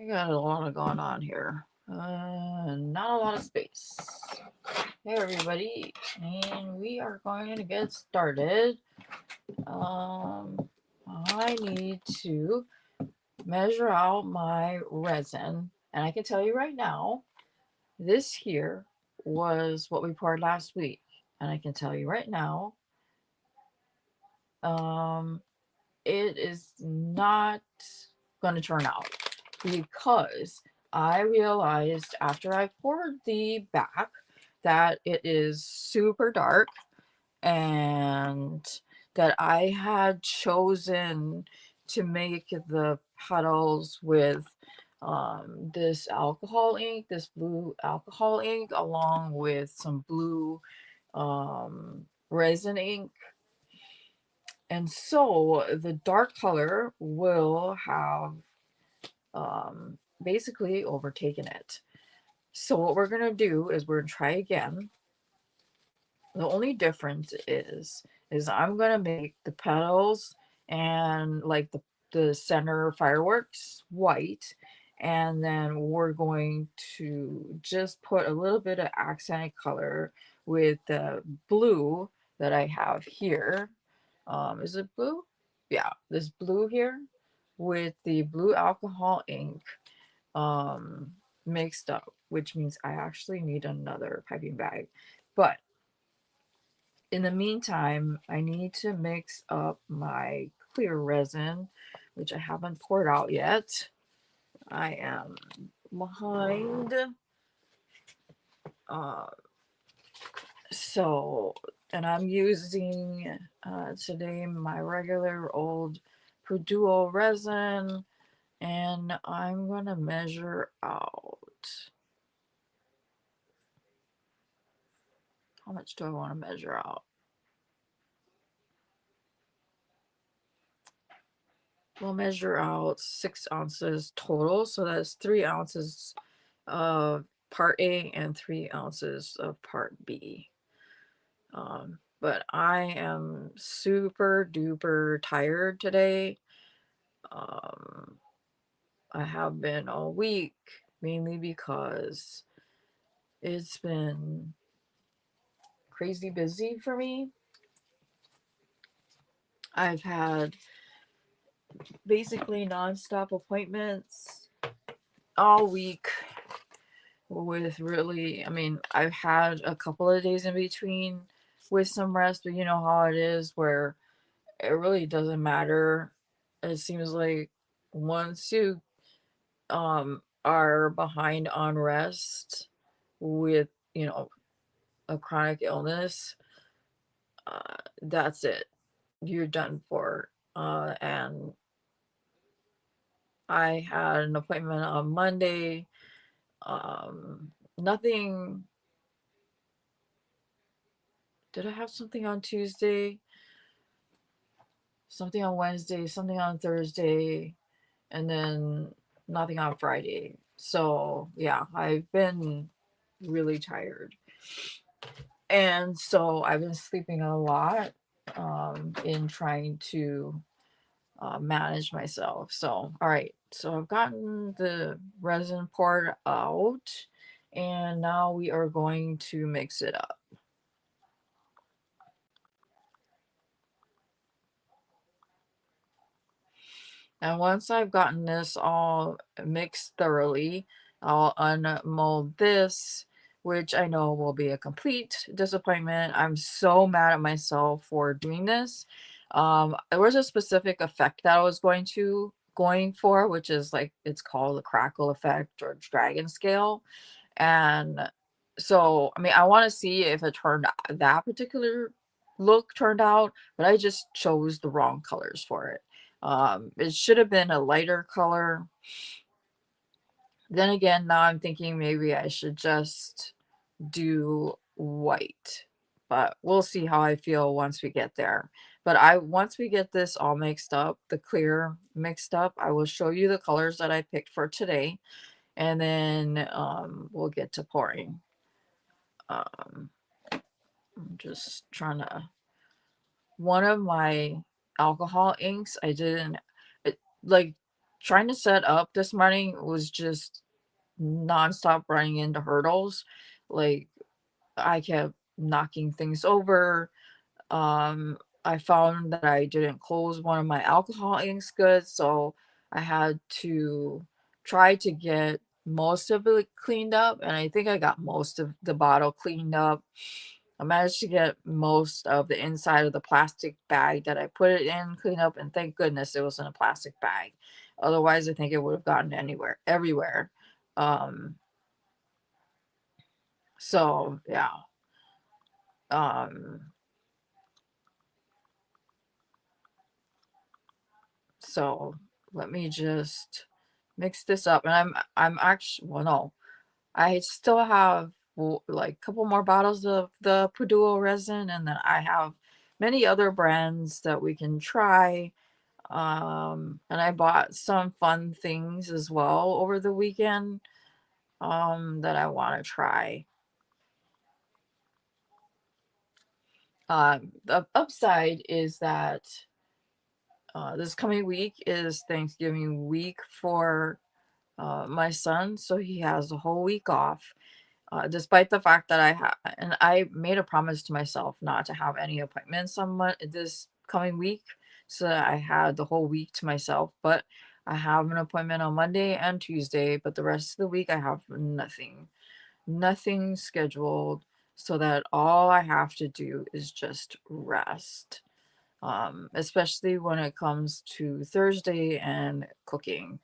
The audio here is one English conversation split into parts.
I got a lot of going on here. Not a lot of space. Hey everybody, and we are going to get started. I need to measure out my resin, and I can tell you right now, this here was what we poured last week, and I can tell you right now, um, it is not going to turn out because I realized after I poured the back that it is super dark and that I had chosen to make the petals with this alcohol ink, this blue alcohol ink, along with some blue resin ink. And so the dark color will have basically overtaken it. So what we're going to do is we're going to try again. The only difference is I'm going to make the petals and like the center fireworks white, and then we're going to just put a little bit of accented color with the blue that I have here. Is it blue? Yeah, this blue here with the blue alcohol ink um mixed up, which means I actually need another piping bag. But in the meantime, I need to mix up my clear resin, which I haven't poured out yet. I am behind. Uh, so, and I'm using today my regular old Produo resin, and I'm gonna measure out. How much do I want to measure out? We'll measure out 6 ounces total. So that's 3 ounces of part A and 3 ounces of part B. But I am super duper tired today. Um, I have been all week, mainly because it's been crazy busy for me. I've had basically nonstop appointments all week with really, I mean, I've had a couple of days in between with some rest, but you know how it is where it really doesn't matter. It seems like once you are behind on rest with, you know, a chronic illness, that's it. You're done for. And I had an appointment on Monday. Nothing. Did I have something on Tuesday? Something on Wednesday, something on Thursday, and then nothing on Friday. So, yeah, I've been really tired. And so I've been sleeping a lot in trying to manage myself. So, all right. So I've gotten the resin poured out, and now we are going to mix it up. And once I've gotten this all mixed thoroughly, I'll unmold this, which I know will be a complete disappointment. I'm so mad at myself for doing this. There was a specific effect that I was going for, which is like it's called the crackle effect or dragon scale. And so, I mean, I want to see if it turned that particular look turned out, but I just chose the wrong colors for it. It should have been a lighter color. Then again, now I'm thinking maybe I should just do white, but we'll see how I feel once we get there. But once we get this all mixed up, the clear mixed up, I will show you the colors that I picked for today, and then we'll get to pouring. Um, I'm just trying to. One of my alcohol inks, I didn't like trying to set up this morning was just nonstop running into hurdles. Like, I kept knocking things over. Um, I found that I didn't close one of my alcohol inks good, so I had to try to get most of it cleaned up, and I think I got most of the bottle cleaned up. I managed to get most of the inside of the plastic bag that I put it in cleaned up, and thank goodness it was in a plastic bag. Otherwise, I think it would have gotten anywhere, everywhere. Um, so yeah. Um, so let me just mix this up, and I'm actually, well, no, I still have like a couple more bottles of the Puduo resin, and then I have many other brands that we can try. And I bought some fun things as well over the weekend that I want to try. The upside is that this coming week is Thanksgiving week for my son, so he has a whole week off. Despite the fact that and I made a promise to myself not to have any appointments on this coming week, so that I had the whole week to myself. But I have an appointment on Monday and Tuesday, but the rest of the week I have nothing scheduled, so that all I have to do is just rest. Especially when it comes to Thursday and cooking.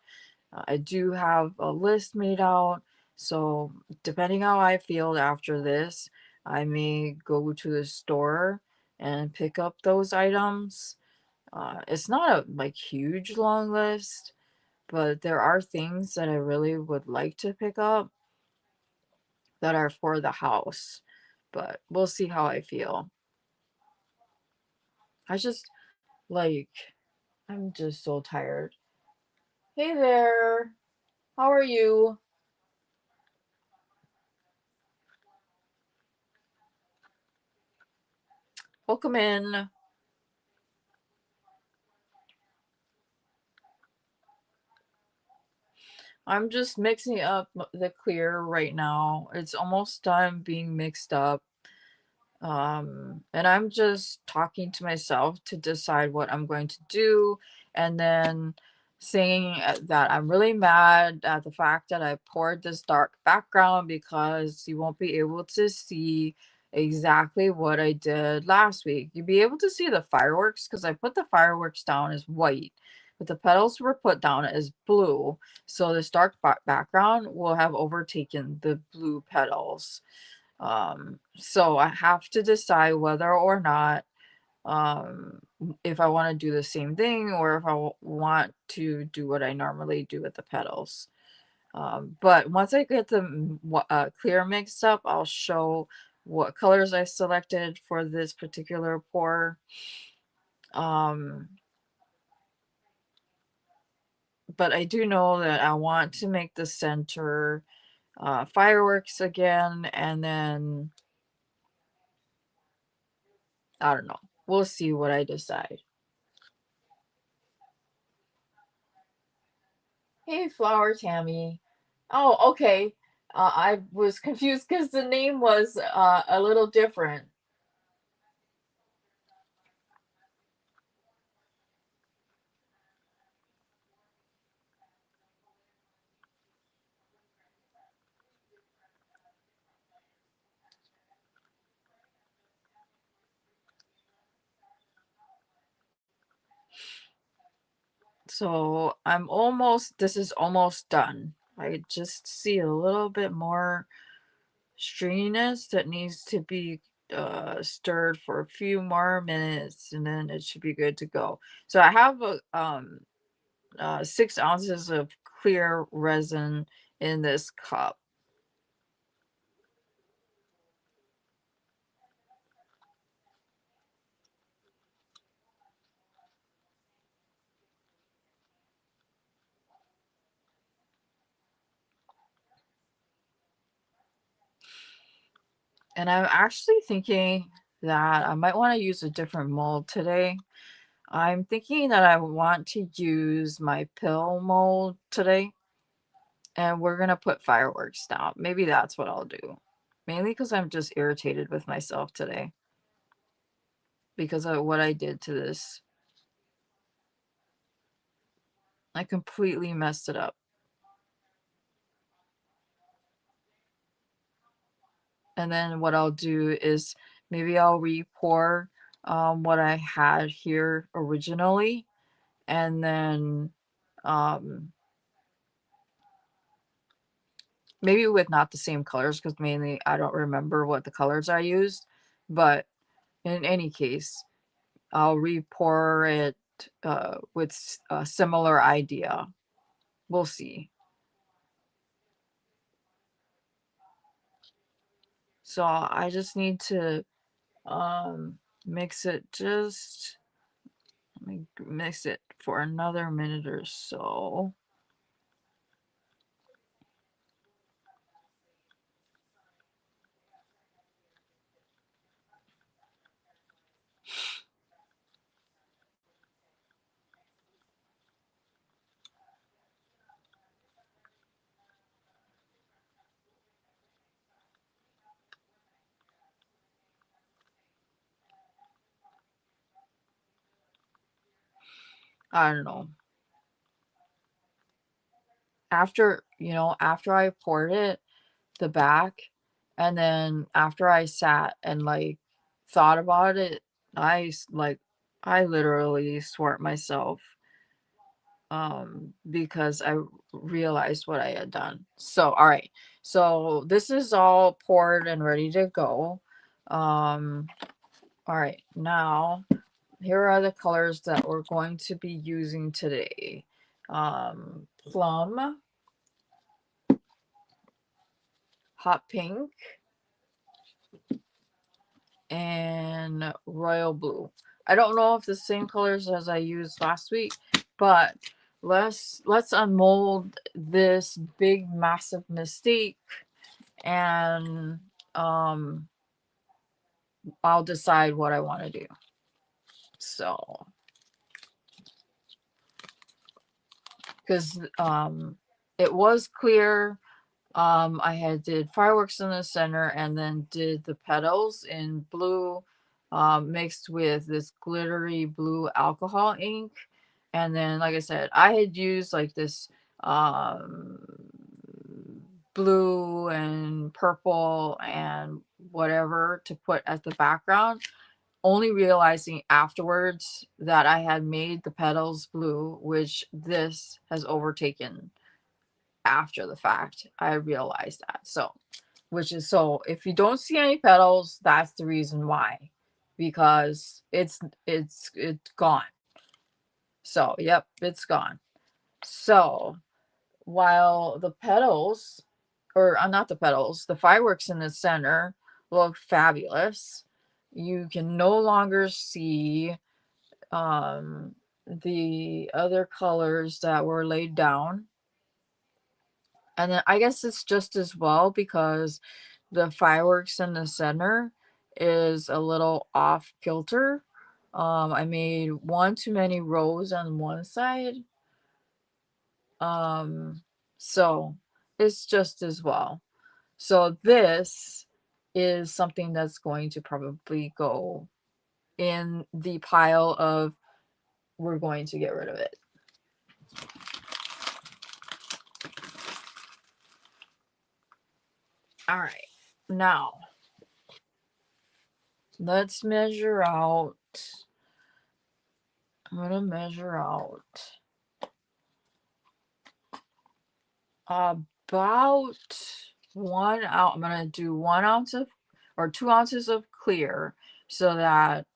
I do have a list made out, so depending how I feel after this, I may go to the store and pick up those items. It's not a like huge long list, but there are things that I really would like to pick up that are for the house. But we'll see how I feel. I just like I'm just so tired. Hey there. How are you? Welcome in. I'm just mixing up the clear right now. It's almost done being mixed up. And I'm just talking to myself to decide what I'm going to do, and then saying that I'm really mad at the fact that I poured this dark background because you won't be able to see exactly what I did last week. You'll be able to see the fireworks because I put the fireworks down as white, but the petals were put down as blue. So this dark background will have overtaken the blue petals. So I have to decide whether or not if I want to do the same thing or if I want to do what I normally do with the petals. But once I get the clear mixed up, I'll show what colors I selected for this particular pour. Um, but I do know that I want to make the center fireworks again, and then I don't know. We'll see what I decide. Hey, Flower Tammy. Oh, okay. I was confused because the name was a little different. So this is almost done. I just see a little bit more stringiness that needs to be stirred for a few more minutes, and then it should be good to go. So I have 6 ounces of clear resin in this cup. And I'm actually thinking that I might want to use a different mold today. I'm thinking that I want to use my pill mold today, and we're gonna put fireworks down. Maybe that's what I'll do. Mainly because I'm just irritated with myself today because of what I did to this. I completely messed it up. And then what I'll do is maybe I'll re-pour what I had here originally, and then um, maybe with not the same colors because mainly I don't remember what the colors I used. But in any case, I'll re-pour it with a similar idea. We'll see. So I just need to mix it just let me mix it for another minute or so. I don't know. After, after I poured it, the back, and then after I sat and like thought about it, I literally swore at myself because I realized what I had done. So, all right. So, this is all poured and ready to go. Um all right. Now, here are the colors that we're going to be using today. Plum, hot pink, and royal blue. I don't know if the same colors as I used last week, but let's unmold this big massive mistake, and I'll decide what I want to do. So, because it was clear. I had did fireworks in the center and then did the petals in blue, mixed with this glittery blue alcohol ink. And then, like I said, I had used like this um, blue and purple and whatever to put as the background, only realizing afterwards that I had made the petals blue, which this has overtaken after the fact. I realized that. So, if you don't see any petals, that's the reason why, because it's gone. So, yep, it's gone. So, while the petals, or not the petals, the fireworks in the center look fabulous, you can no longer see the other colors that were laid down. And then I guess it's just as well because the fireworks in the center is a little off kilter. I made one too many rows on one side. Um, so it's just as well. So this is something that's going to probably go in the pile of we're going to get rid of it. All right. Now, let's measure out. I'm going to measure out about 1 ounce. I'm going to do 1 ounce of, or 2 ounces of clear, so that,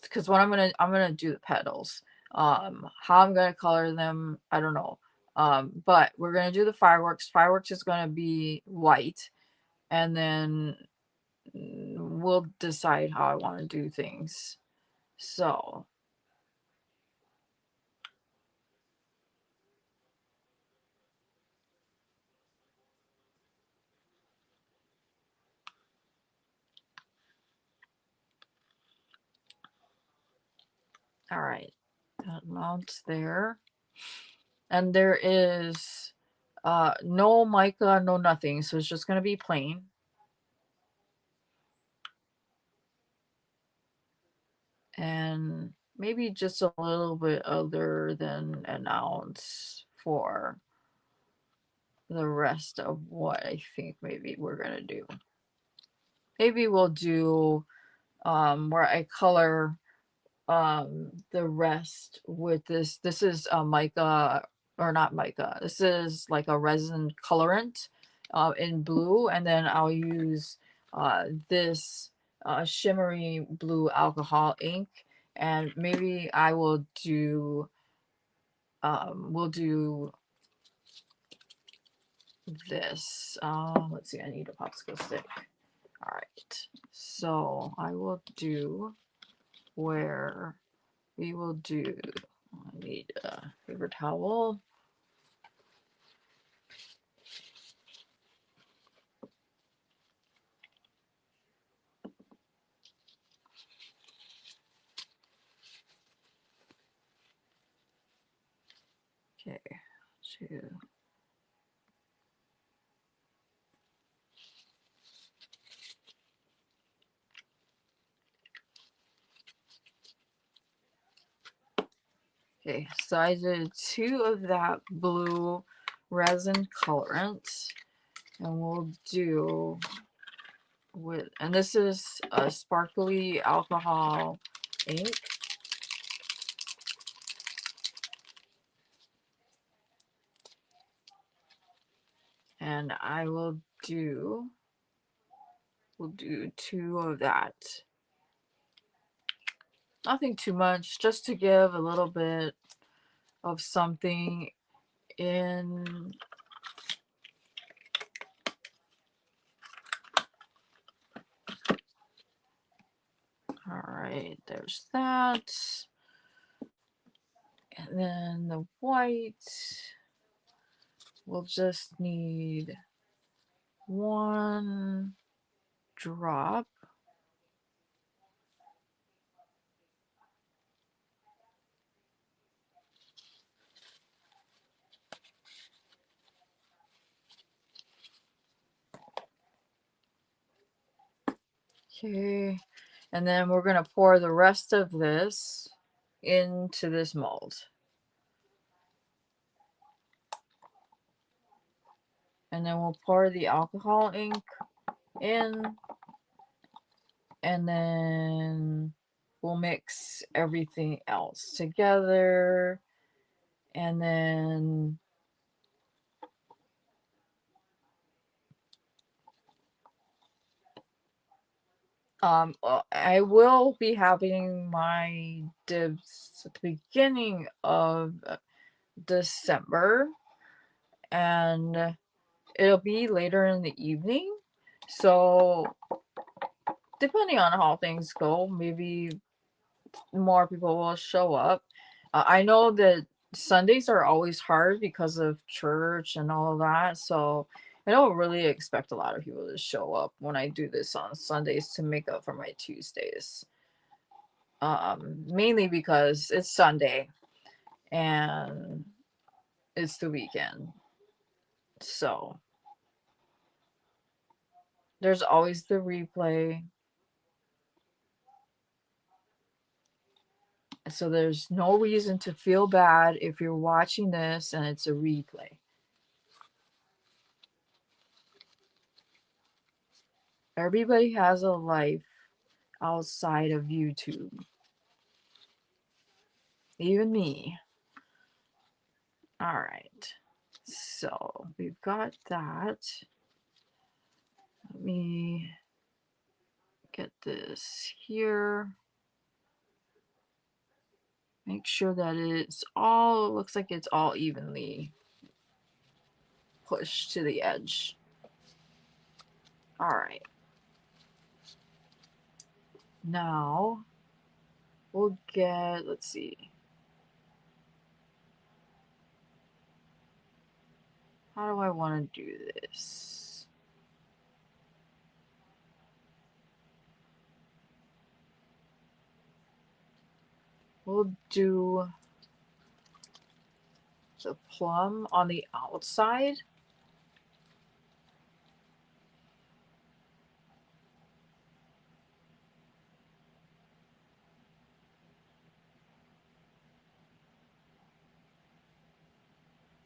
because what I'm going to do the petals. How I'm going to color them, I don't know. But we're going to do the fireworks. Fireworks is going to be white, and then we'll decide how I want to do things. So, All right, that mounts there. And there is no mica, no nothing, so it's just gonna be plain. And maybe just a little bit other than an ounce for the rest of what I think maybe we're gonna do. Maybe we'll do where I color the rest with this is mica, or not mica, this is like a resin colorant in blue, and then I'll use this shimmery blue alcohol ink, and maybe I will do we'll do this. Let's see, I need a popsicle stick. All right, so I will do where we will do, I need a paper towel. Okay, two. Okay, so I did 2 of that blue resin colorant, and we'll do with, and this is a sparkly alcohol ink. And I will do, we'll do 2 of that. Nothing too much, just to give a little bit of something in. All right, there's that. And then the white, we'll just need 1 drop. Okay, and then we're gonna pour the rest of this into this mold. And then we'll pour the alcohol ink in, and then we'll mix everything else together, and then I will be having my dibs at the beginning of December, and it'll be later in the evening. So depending on how things go, maybe more people will show up. I know that Sundays are always hard because of church and all of that, so I don't really expect a lot of people to show up when I do this on Sundays to make up for my Tuesdays. Mainly because it's Sunday and it's the weekend. So there's always the replay. So there's no reason to feel bad if you're watching this and it's a replay. Everybody has a life outside of YouTube. Even me. All right. So we've got that. Let me get this here. Make sure that it's all, looks like it's all evenly pushed to the edge. All right. Now we'll get, let's see. How do I want to do this? will do the plum on the outside.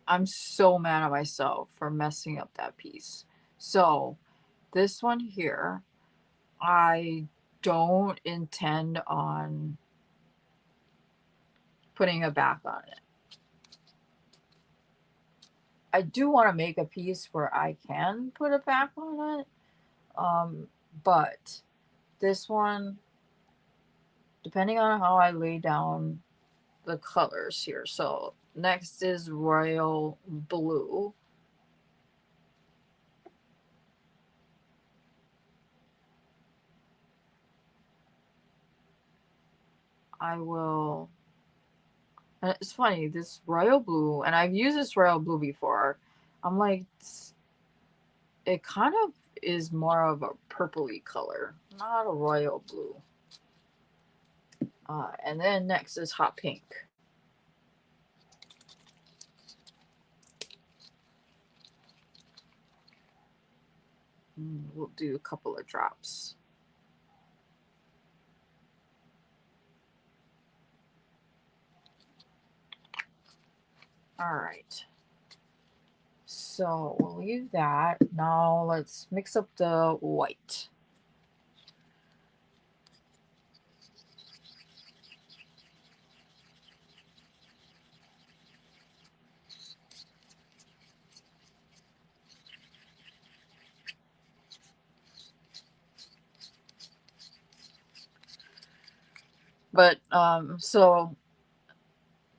I'm so mad at myself for messing up that piece. So this one here, I don't intend on putting a back on it. I do want to make a piece where I can put a back on it. But this one, depending on how I lay down the colors here. So next is royal blue. I will, and it's funny, this royal blue, and I've used this royal blue before. I'm like, it kind of is more of a purpley color, not a royal blue. And then next is hot pink. We'll do a couple of drops. All right. So we'll leave that. Now let's mix up the white. But so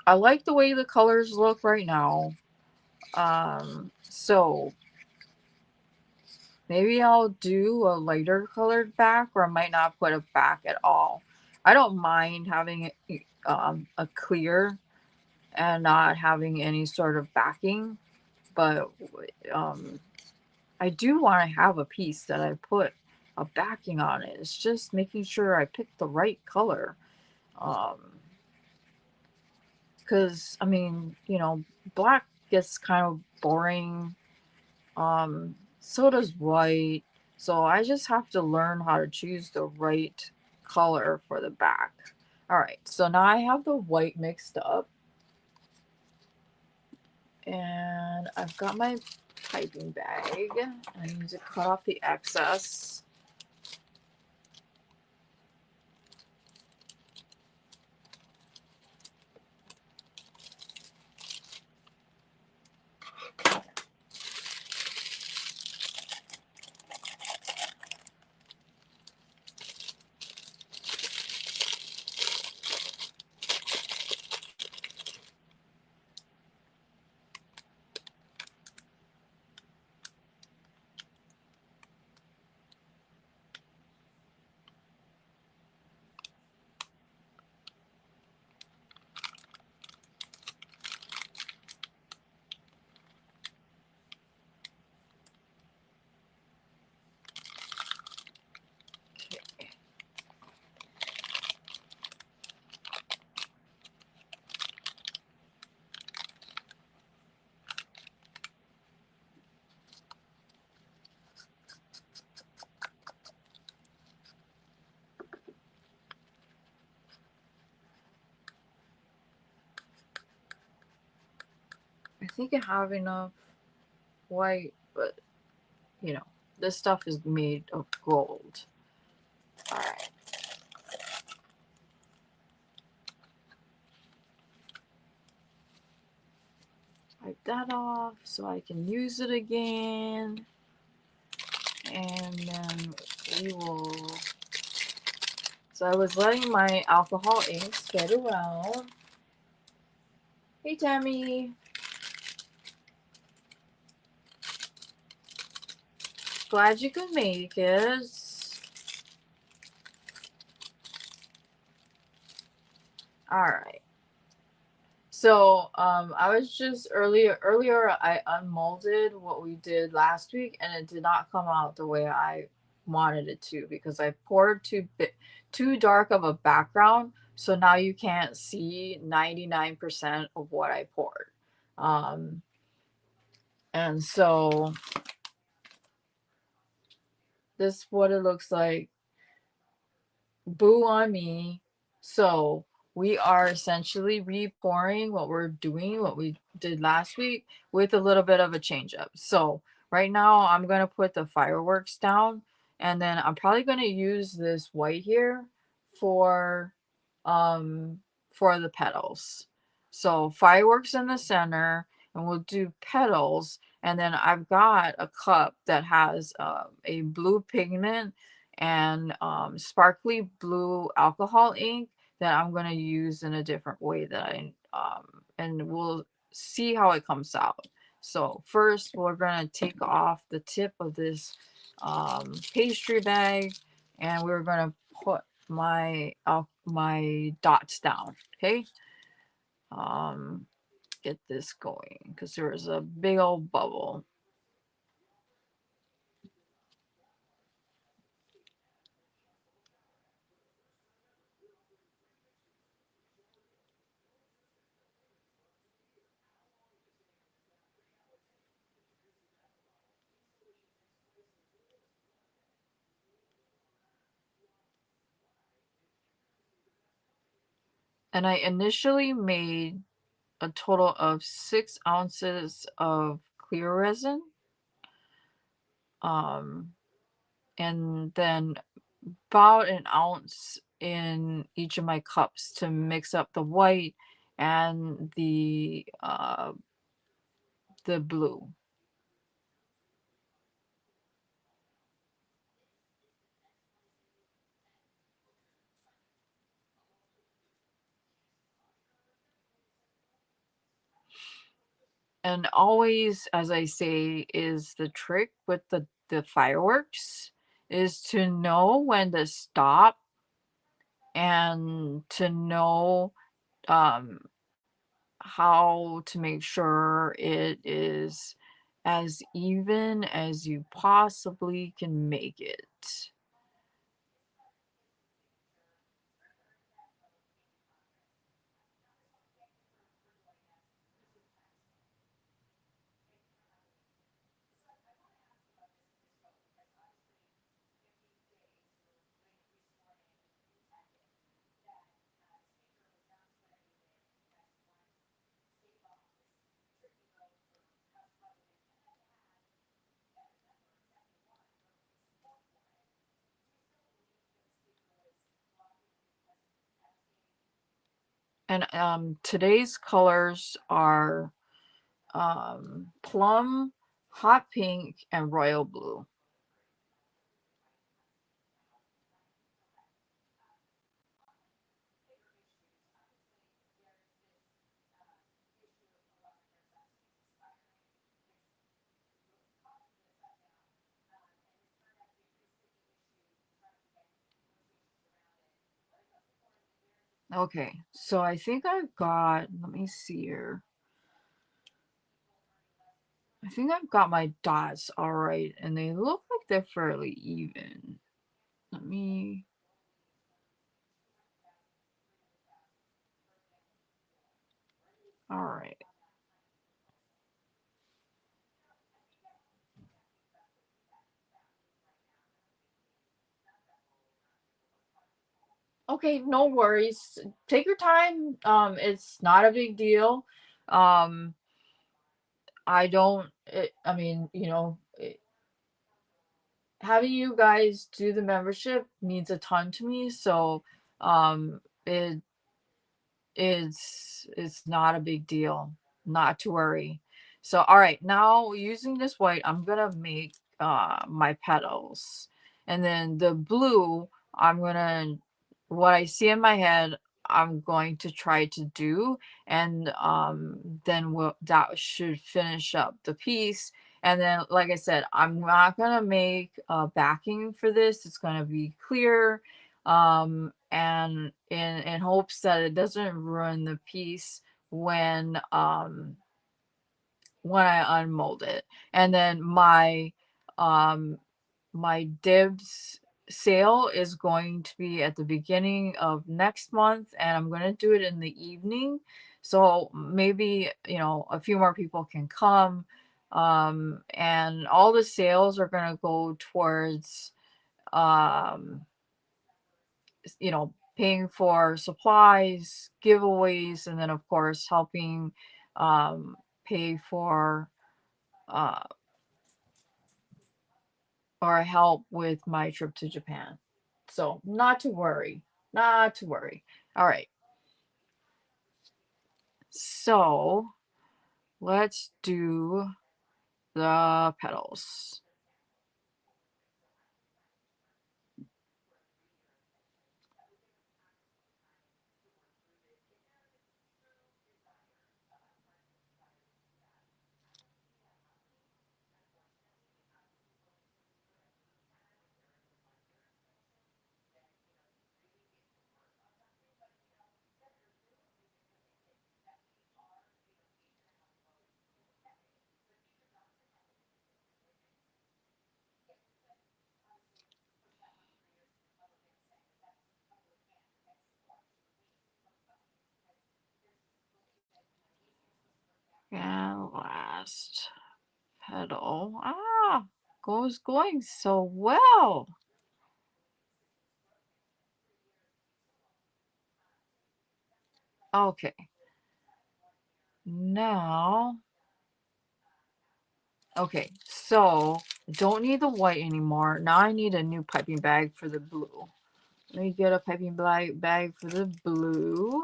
I like the way the colors look right now. So maybe I'll do a lighter colored back, or I might not put a back at all. I don't mind having a clear and not having any sort of backing, but um, I do want to have a piece that I put a backing on it. It's just making sure I pick the right color. Because I mean, black gets kind of boring. So does white. So I just have to learn how to choose the right color for the back. All right, so now I have the white mixed up. And I've got my piping bag. I need to cut off the excess. I think I have enough white, but this stuff is made of gold. All right. Wipe that off so I can use it again. And then we will. So I was letting my alcohol ink spread around. Hey, Tammy. Glad you could make it. All right. So I was just earlier I unmolded what we did last week, and it did not come out the way I wanted it to, because I poured too dark of a background. So now you can't see 99% of what I poured. Um, and so this is what it looks like. Boo on me. So we are essentially re-pouring what we're doing, what we did last week, with a little bit of a change up. So right now I'm gonna put the fireworks down, and then I'm probably gonna use this white here for um for the petals. So fireworks in the center, and we'll do petals. And then I've got a cup that has a blue pigment and sparkly blue alcohol ink that I'm going to use in a different way that and we'll see how it comes out. So first we're going to take off the tip of this pastry bag, and we're going to put my dots down. Okay. Um, get this going because there is a big old bubble. And I initially made a total of 6 ounces of clear resin. Um, and then about an ounce in each of my cups to mix up the white and the blue. And always, as I say, is the trick with the fireworks is to know when to stop and to know um how to make sure it is as even as you possibly can make it. And today's colors are plum, hot pink, and royal blue. Okay, so I think I've got, let me see here. I think I've got my dots all right, and they look like they're fairly even. Let me, all right. Okay, no worries. Take your time. It's not a big deal. Um, I don't, I mean, having you guys do the membership means a ton to me. So, it it's not a big deal, not to worry. So, all right, now using this white, I'm gonna make my petals, and then the blue, I'm gonna what I see in my head, I'm going to try to do, and then that should finish up the piece. And then, like I said, I'm not gonna make a backing for this. It's gonna be clear, and in hopes that it doesn't ruin the piece when when I unmold it. And then um my dibs sale is going to be at the beginning of next month, and I'm gonna do it in the evening. So maybe, you know, a few more people can come. And all the sales are gonna go towards, um, you know, paying for supplies, giveaways, and then of course helping pay for uh or help with my trip to Japan. So not to worry. Not to worry. All right. So let's do the petals. And last petal. Ah, goes going so well. Okay. Now, okay, so don't need the white anymore. Now I need a new piping bag for the blue. Let me get a piping bag for the blue.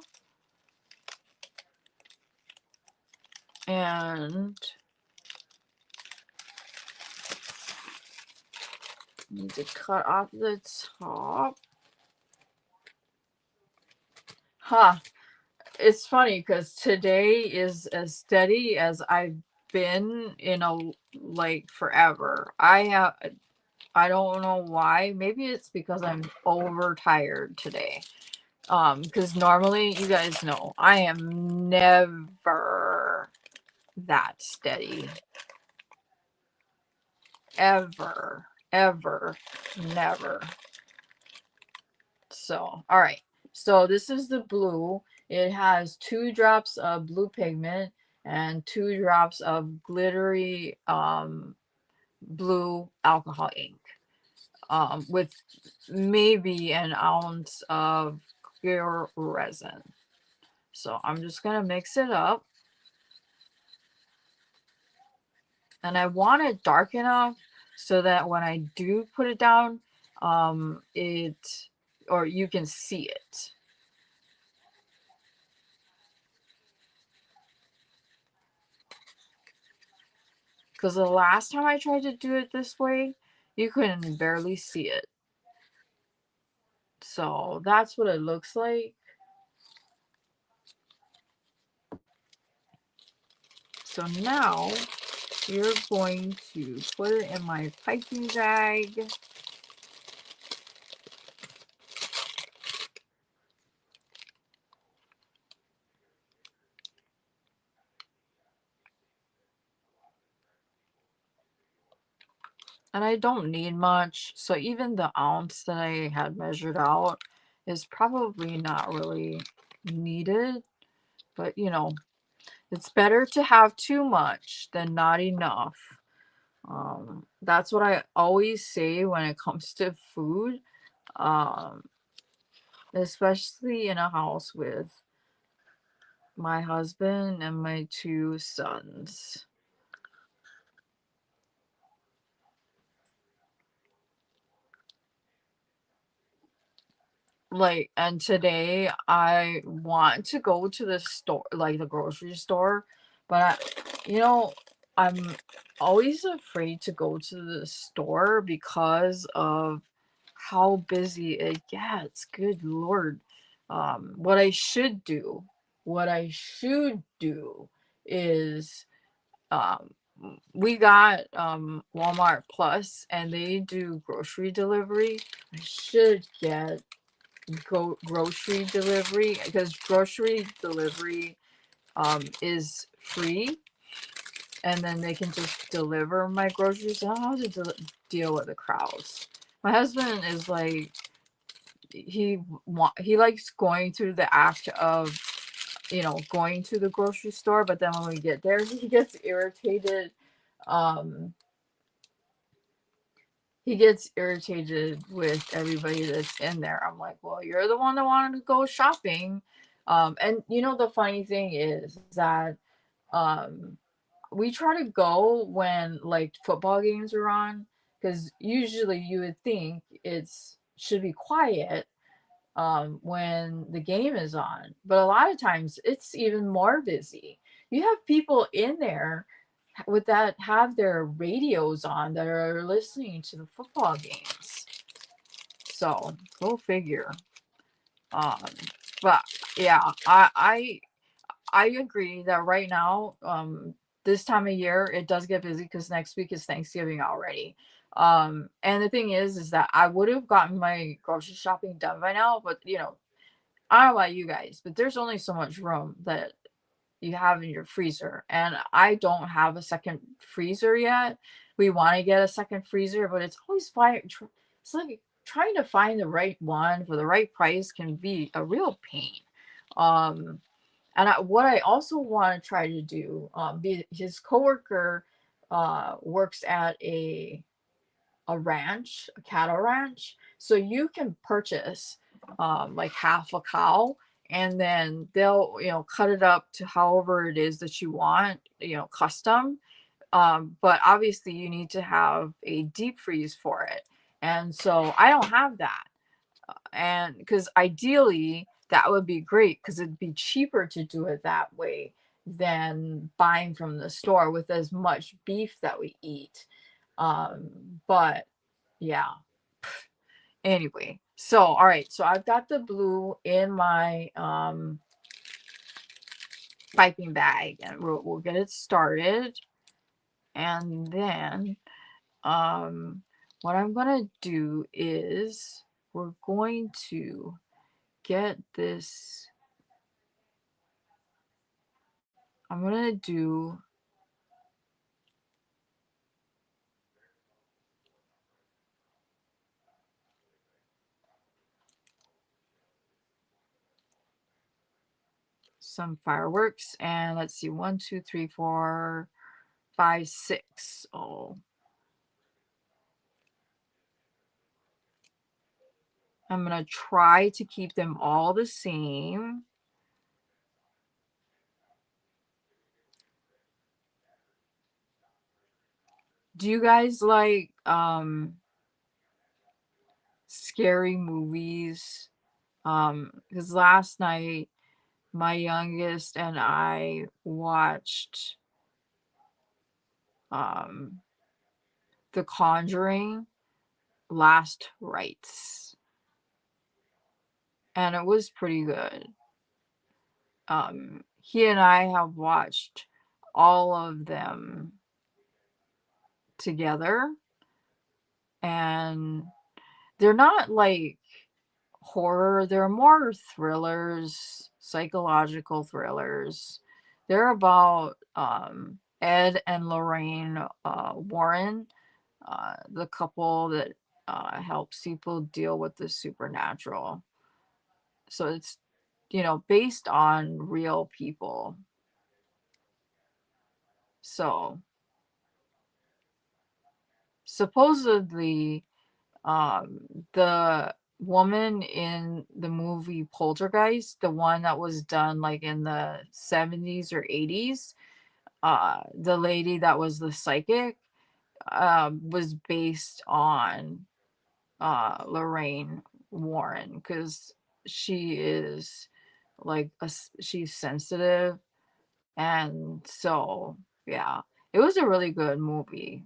And need to cut off the top. Huh. It's funny because today is as steady as I've been in a like forever. I don't know why. Maybe it's because I'm overtired today. Because normally you guys know I am never that steady. Ever. Ever. Never. So, all right. So this is the blue. It has 2 drops of blue pigment and 2 drops of glittery blue alcohol ink, with maybe an ounce of clear resin. So I'm just gonna mix it up, and I want it dark enough so that when I do put it down, it or you can see it. Because the last time I tried to do it this way, you couldn't barely see it. So that's what it looks like. So now you're going to put it in my piping bag. And I don't need much. So even the ounce that I had measured out is probably not really needed. But you know, it's better to have too much than not enough. That's what I always say when it comes to food. Um, especially in a house with my husband and my 2 sons. Like, and today I want to go to the store, like the grocery store, but you know, I'm always afraid to go to the store because of how busy it gets. Good Lord. What I should do is um we got Walmart Plus and they do grocery delivery. I should get grocery delivery because grocery delivery is free, and then they can just deliver my groceries. I don't have to deal with the crowds. My husband is like he likes going through the act of, going to the grocery store, but then when we get there, he gets irritated. Um, he gets irritated with everybody that's in there. I'm like, well, you're the one that wanted to go shopping. And the funny thing is that um, we try to go when like football games are on, because usually you would think it's should be quiet when the game is on, but a lot of times it's even more busy. You have people in there with that have their radios on that are listening to the football games. So go figure. Um, but yeah, I agree that right now, this time of year it does get busy because next week is Thanksgiving already. And the thing is that I would have gotten my grocery shopping done by now, but I don't know about you guys, but there's only so much room that you have in your freezer, and I don't have a second freezer yet. We want to get a second freezer, but it's always fine. It's like trying to find the right one for the right price can be a real pain. Um, and what I also want to try to do, his coworker works at a ranch, a cattle ranch. So you can purchase like half a cow, and then they'll, cut it up to however it is that you want, custom. But obviously you need to have a deep freeze for it. And so I don't have that. And because ideally that would be great because it'd be cheaper to do it that way than buying from the store with as much beef that we eat. But yeah. Anyway, so all right, so I've got the blue in my piping bag, and we'll get it started. And then what I'm gonna do is we're going to get this. I'm gonna do some fireworks, and let's see, 1, 2, 3, 4, 5, 6. Oh, I'm gonna try to keep them all the same. Do you guys like scary movies? Because last night my youngest and I watched um The Conjuring Last Rites, and it was pretty good. He and I have watched all of them together, and they're not like horror, they're more thrillers, psychological thrillers. They're about Ed and Lorraine Warren, the couple that helps people deal with the supernatural. So it's, based on real people. So supposedly, the woman in the movie Poltergeist, the one that was done like in the 70s or 80s, the lady that was the psychic, was based on Lorraine Warren, because she is like she's sensitive, and so yeah, it was a really good movie.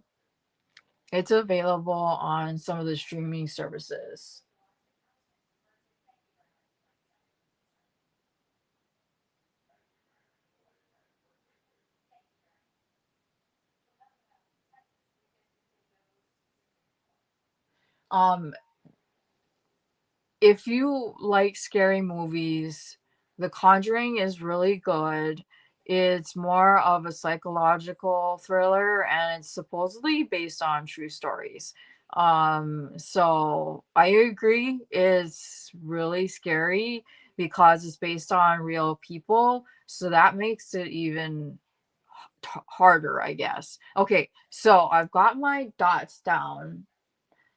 It's available on some of the streaming services. Um, if you like scary movies, The Conjuring is really good. It's more of a psychological thriller, and it's supposedly based on true stories. So I agree, it's really scary because it's based on real people, so that makes it even harder, I guess. Okay, so I've got my dots down.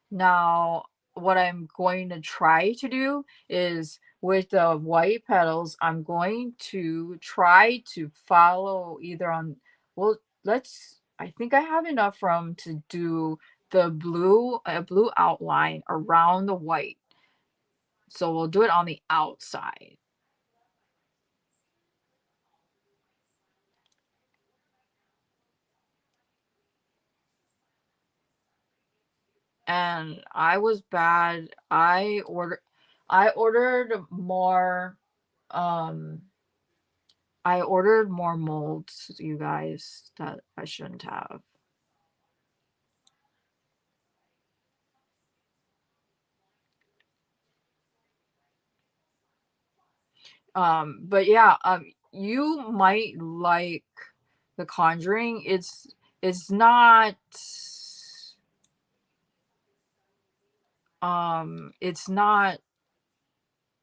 Now, what I'm going to try to do is with the white petals, I'm going to try to follow either on, well, I think I have enough room to do the blue outline around the white. So we'll do it on the outside. And I was bad. I ordered more um I ordered more molds, you guys, that I shouldn't have. But yeah, you might like The Conjuring. It's not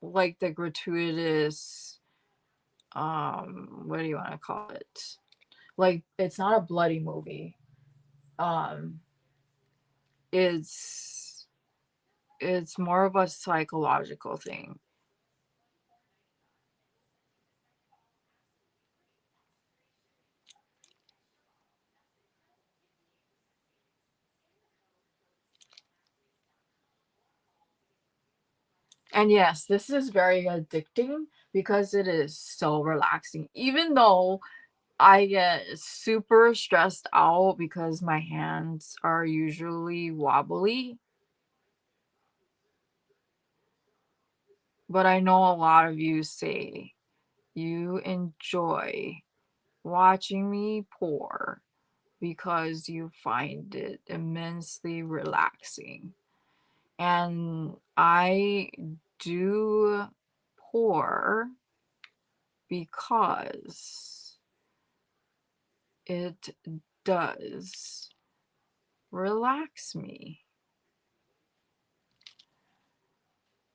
like the gratuitous, what do you want to call it? Like, it's not a bloody movie. Um, it's it's more of a psychological thing. And yes, this is very addicting because it is so relaxing. Even though I get super stressed out because my hands are usually wobbly, but I know a lot of you say you enjoy watching me pour because you find it immensely relaxing. And I do pour because it does relax me.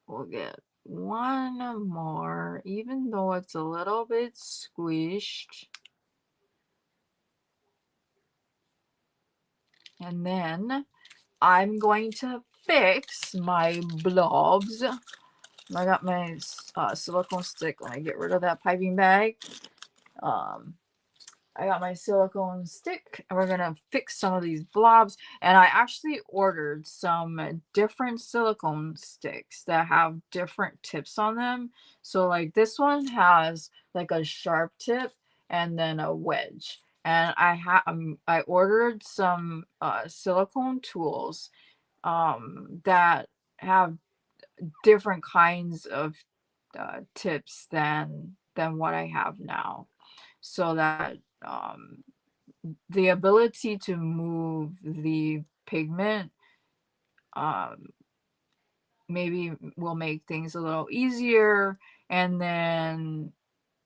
We'll get one more, even though it's a little bit squished. And then I'm going to fix my blobs. I got my silicone stick. Let me get rid of that piping bag. Um, I got my silicone stick and we're gonna fix some of these blobs. And I actually ordered some different silicone sticks that have different tips on them. So like this one has like a sharp tip and then a wedge. And I ordered some silicone tools that have different kinds of tips than what I have now, so that um, the ability to move the pigment um, maybe will make things a little easier. And then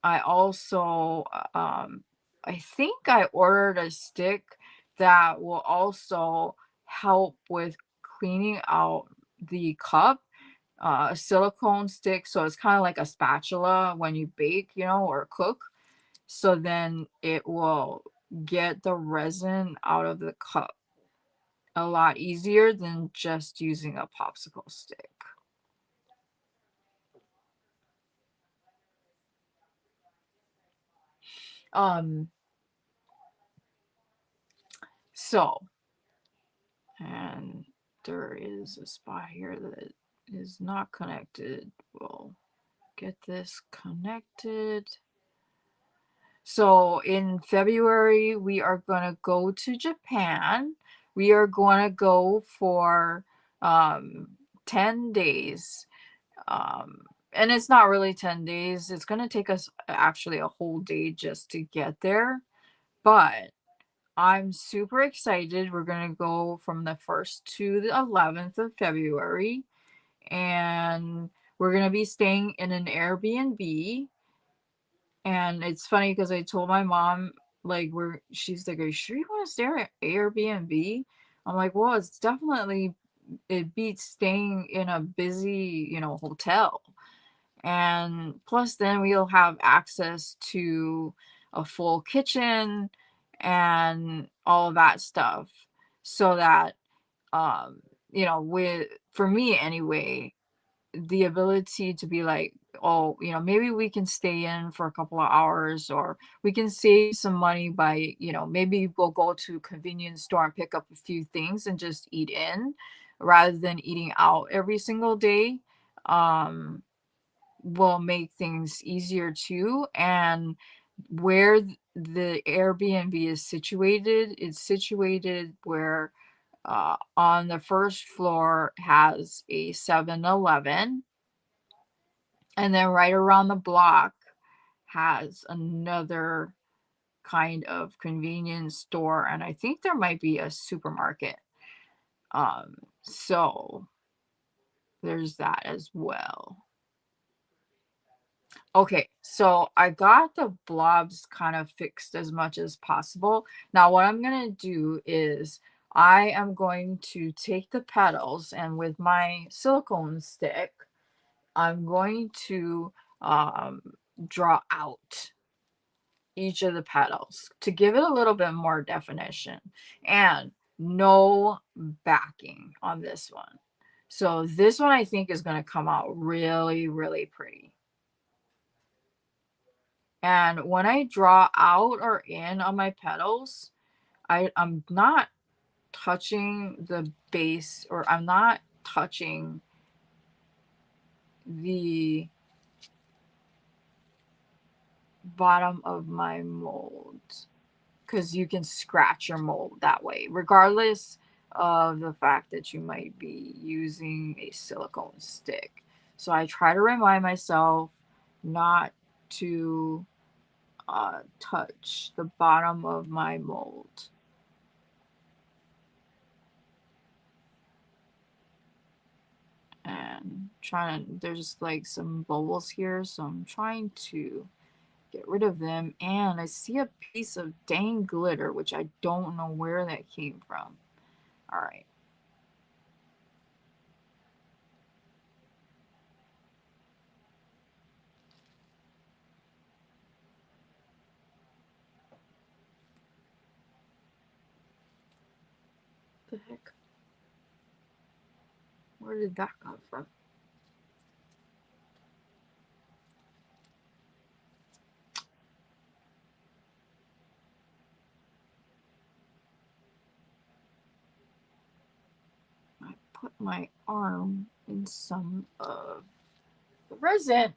I also, I think I ordered a stick that will also help with cleaning out the cup, a silicone stick. So it's kind of like a spatula when you bake, or cook. So then it will get the resin out of the cup a lot easier than just using a popsicle stick. Um, so, and there is a spot here that is not connected. We'll get this connected. So in February, we are going to go to Japan. We are going to go for 10 days. Um, and it's not really 10 days. It's going to take us actually a whole day just to get there. But I'm super excited. We're going to go from the 1st to the 11th of February. And we're going to be staying in an Airbnb. And it's funny because I told my mom, like, she's like, "Are you sure you want to stay at Airbnb?" I'm like, well, it's definitely, it beats staying in a busy, hotel. And plus, then we'll have access to a full kitchen and all of that stuff. So that, um, with, for me anyway, the ability to be like, oh, maybe we can stay in for a couple of hours, or we can save some money by, maybe we'll go to a convenience store and pick up a few things and just eat in rather than eating out every single day. Um, will make things easier too. And where the Airbnb is situated, it's situated where on the first floor has a 7-Eleven, and then right around the block has another kind of convenience store, and I think there might be a supermarket. So there's that as well. Okay, so I got the blobs kind of fixed as much as possible. Now, what I'm gonna do is I am going to take the petals, and with my silicone stick, I'm going to um, draw out each of the petals to give it a little bit more definition, and no backing on this one. So this one I think is going to come out really, really pretty. And when I draw out or in on my petals, I'm not touching the base, or I'm not touching the bottom of my mold, because you can scratch your mold that way, regardless of the fact that you might be using a silicone stick. So I try to remind myself not to touch the bottom of my mold. And trying to, there's like some bubbles here, so I'm trying to get rid of them. And I see a piece of dang glitter, which I don't know where that came from. All right. The heck? Where did that come from? I put my arm in some of the resin.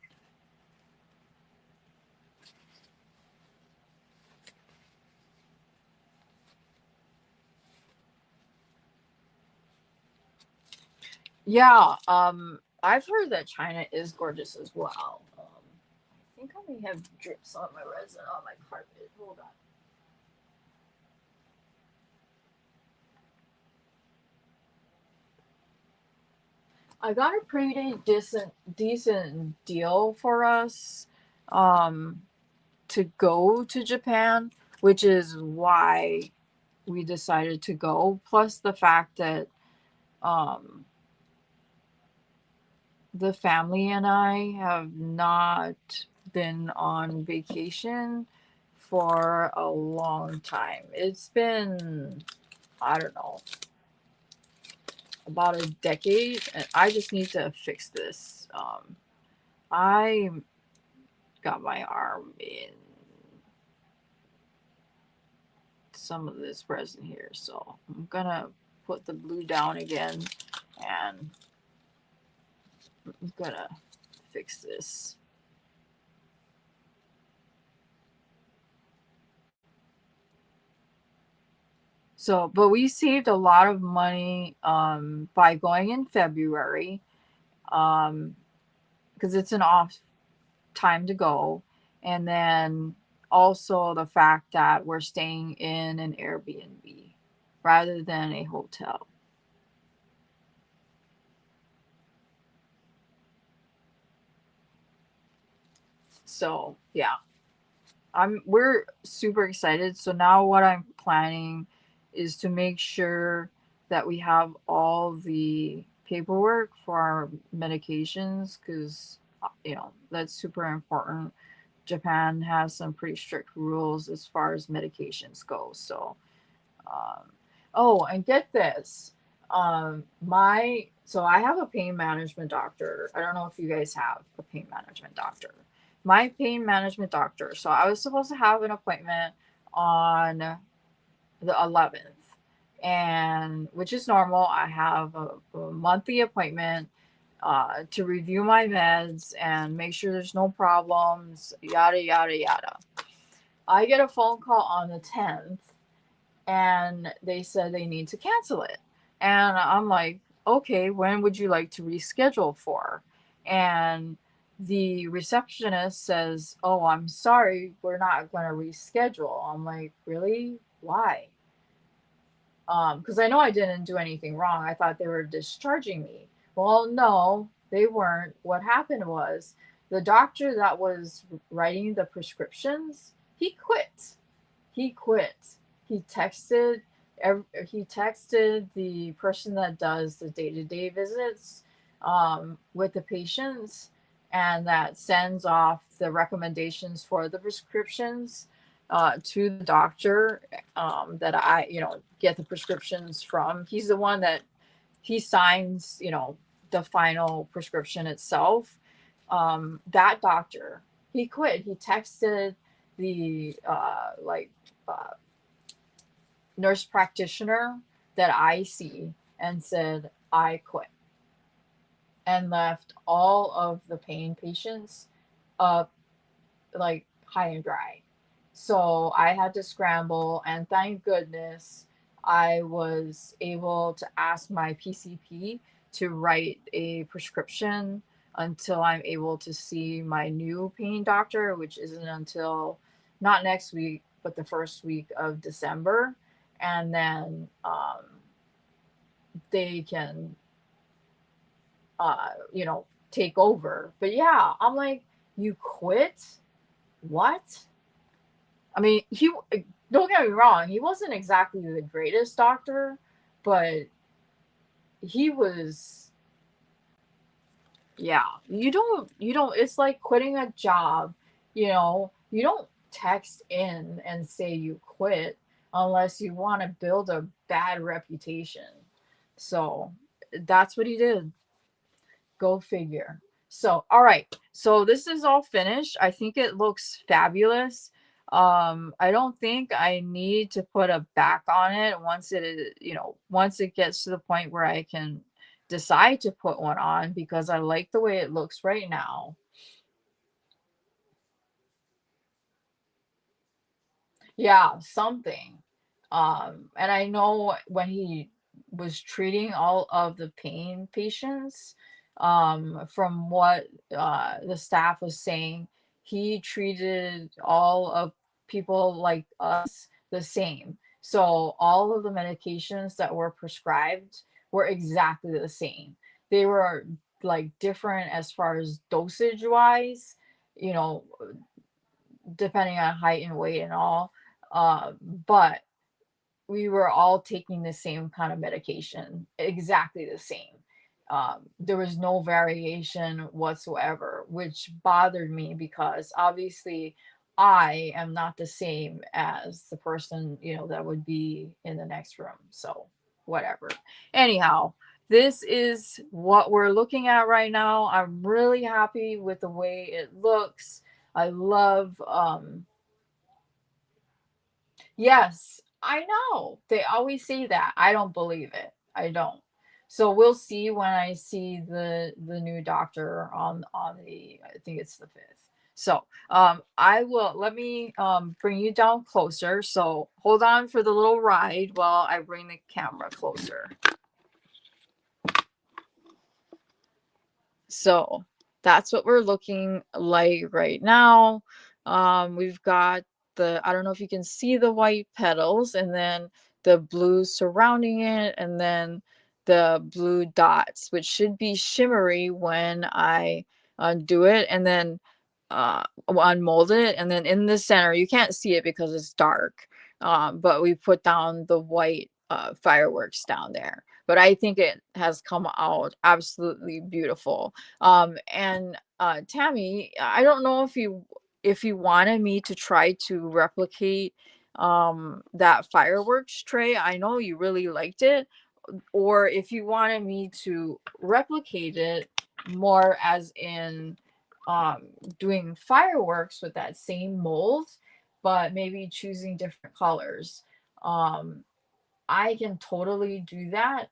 Yeah, I've heard that China is gorgeous as well. I think I may have dripped some of my resin on my carpet. Hold on. I got a pretty decent deal for us um to go to Japan, which is why we decided to go. Plus the fact that um the family and I have not been on vacation for a long time. It's been, I don't know, about a decade, and I just need to fix this. I got my arm in some of this resin here, so I'm gonna put the blue down again, and I'm gonna fix this. So, but we saved a lot of money by going in February, um, because it's an off time to go. And then also the fact that we're staying in an Airbnb rather than a hotel. So, yeah, we're super excited. So now what I'm planning is to make sure that we have all the paperwork for our medications because, that's super important. Japan has some pretty strict rules as far as medications go. So, um, oh, and get this. So I have a pain management doctor. I don't know if you guys have a pain management doctor. My pain management doctor. So I was supposed to have an appointment on the 11th, and which is normal. I have a monthly appointment to review my meds and make sure there's no problems, yada, yada, yada. I get a phone call on the 10th and they said they need to cancel it. And I'm like, okay, when would you like to reschedule for? And the receptionist says, oh, I'm sorry, we're not going to reschedule. I'm like, really? Why? Because I know I didn't do anything wrong. I thought they were discharging me. Well, no, they weren't. What happened was the doctor that was writing the prescriptions, he quit. He quit. He texted. He texted the person that does the day-to-day visits with the patients, and that sends off the recommendations for the prescriptions to the doctor that I, get the prescriptions from. He's the one that he signs, the final prescription itself. That doctor, he quit. He texted the uh, nurse practitioner that I see and said, I quit, and left all of the pain patients up like high and dry. So I had to scramble, and thank goodness I was able to ask my PCP to write a prescription until I'm able to see my new pain doctor, which isn't until not next week, but the first week of December. And then they can, uh, you know, take over. But yeah, I'm like, you quit? What? I mean, don't get me wrong, he wasn't exactly the greatest doctor, but he was, yeah. You don't it's like quitting a job, you don't text in and say you quit unless you want to build a bad reputation. So, that's what he did. Go figure. So, all right. So this is all finished. I think it looks fabulous. I don't think I need to put a back on it once it is, once it gets to the point where I can decide to put one on because I like the way it looks right now. Yeah, something. And I know when he was treating all of the pain patients, from what the staff was saying, he treated all of people like us the same. So all of the medications that were prescribed were exactly the same. They were like different as far as dosage wise, you know, depending on height and weight and all. But we were all taking the same kind of medication, exactly the same. There was no variation whatsoever, which bothered me because obviously I am not the same as the person, that would be in the next room. So, whatever. Anyhow, this is what we're looking at right now. I'm really happy with the way it looks. I love Yes, I know. They always say that. I don't believe it. I don't. So we'll see when I see the new doctor on the, I think it's the 5th. So I will, let me bring you down closer. So hold on for the little ride while I bring the camera closer. So that's what we're looking like right now. We've got I don't know if you can see the white petals, and then the blue surrounding it, and then the blue dots, which should be shimmery when I undo it, and then unmold it. And then in the center, you can't see it because it's dark, but we put down the white fireworks down there. But I think it has come out absolutely beautiful. And Tammy, I don't know if you wanted me to try to replicate that fireworks tray. I know you really liked it, or if you wanted me to replicate it more as in um doing fireworks with that same mold, but maybe choosing different colors. um I can totally do that.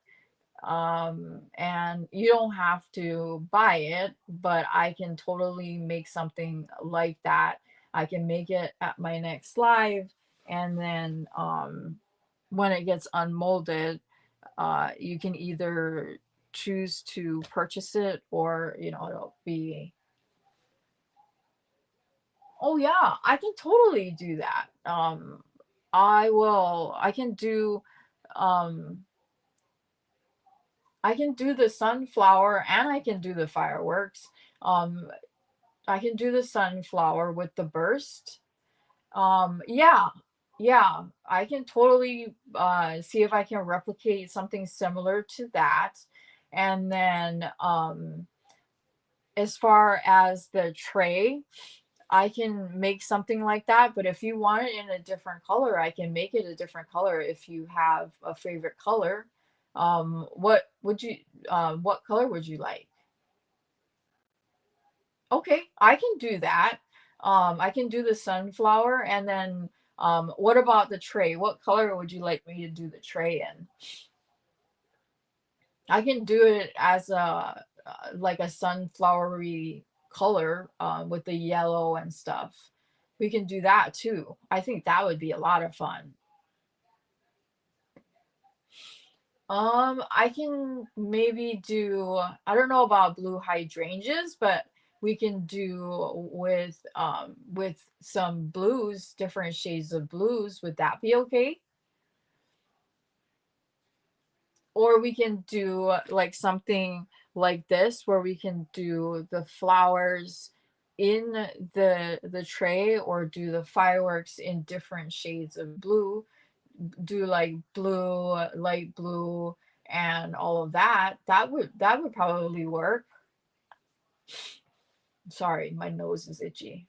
And you don't have to buy it, but I can totally make something like that. I can make it at my next live, and then when it gets unmolded, you can either choose to purchase it, or it'll be. Oh yeah, I can totally do that. I can do um I can do the sunflower, and I can do the fireworks. Um, I can do the sunflower with the burst. Yeah, yeah, I can totally see if I can replicate something similar to that. And then as far as the tray, I can make something like that. But if you want it in a different color, I can make it a different color if you have a favorite color. What color would you like? Okay, I can do that. I can do the sunflower, and then what about the tray? What color would you like me to do the tray in? I can do it as a like a sunflowery color with the yellow and stuff. We can do that too. I think that would be a lot of fun. I can maybe do, I don't know about blue hydrangeas, but we can do with some blues, different shades of blues. Would that be okay? Or we can do like something like this, where we can do the flowers in the tray, or do the fireworks in different shades of blue. Do like blue, light blue, and all of that. That would probably work. Sorry, my nose is itchy.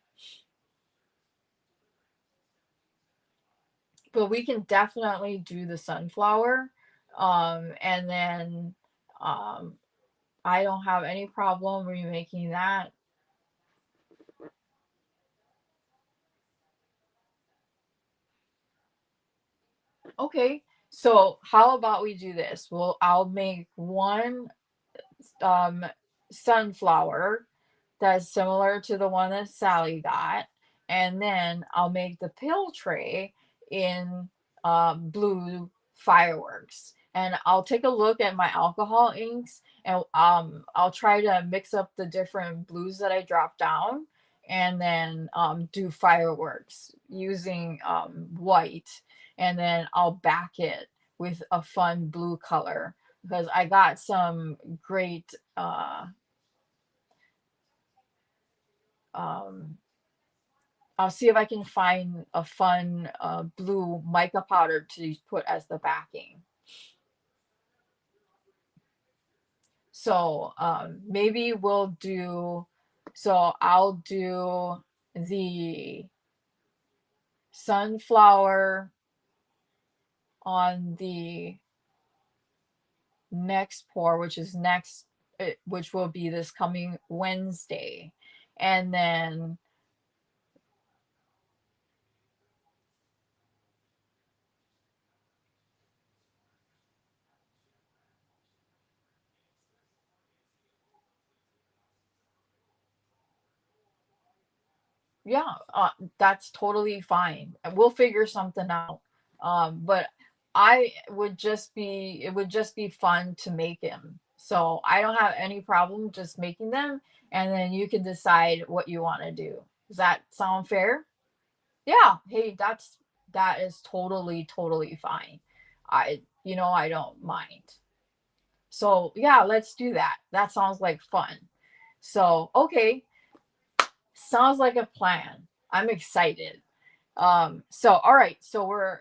But we can definitely do the sunflower. And then um I don't have any problem remaking that. Okay, so how about we do this? Well, I'll make one um sunflower that's similar to the one that Sally got, and then I'll make the pill tray in blue fireworks. And I'll take a look at my alcohol inks, and I'll try to mix up the different blues that I dropped down, and then do fireworks using white, and then I'll back it with a fun blue color, because I got some great um I'll see if I can find a fun blue mica powder to put as the backing. So maybe we'll do, so I'll do the sunflower on the next pour, which will be this coming Wednesday. And then yeah, that's totally fine. We'll figure something out. But it would just be fun to make him. So I don't have any problem just making them, and then you can decide what you want to do. Does that sound fair? Yeah. Hey, that is totally fine. I don't mind. So yeah, let's do that. That sounds like fun. So okay, sounds like a plan. I'm excited. So all right, so we're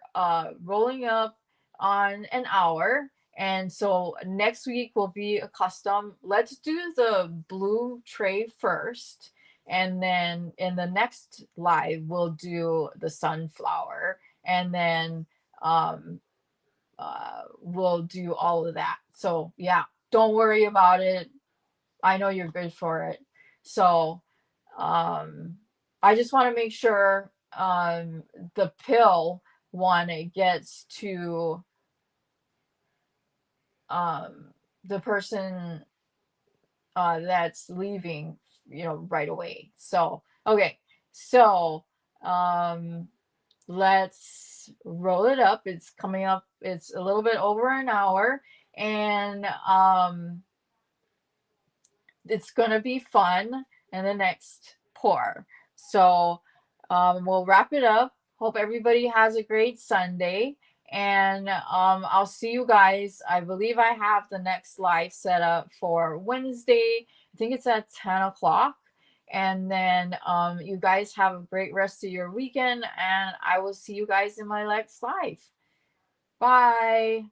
rolling up on an hour. And so next week will be a custom. Let's do the blue tray first. And then in the next live, we'll do the sunflower. And then um, we'll do all of that. So yeah, don't worry about it. I know you're good for it. So um, I just want to make sure the pill one it gets to um, the person that's leaving, right away. So okay, so um, let's roll it up. It's coming up. It's a little bit over an hour, and it's gonna be fun in the next pour. So we'll wrap it up. Hope everybody has a great Sunday. And I'll see you guys. I believe I have the next live set up for Wednesday. I think it's at 10 o'clock. And then you guys have a great rest of your weekend. And I will see you guys in my next live. Bye.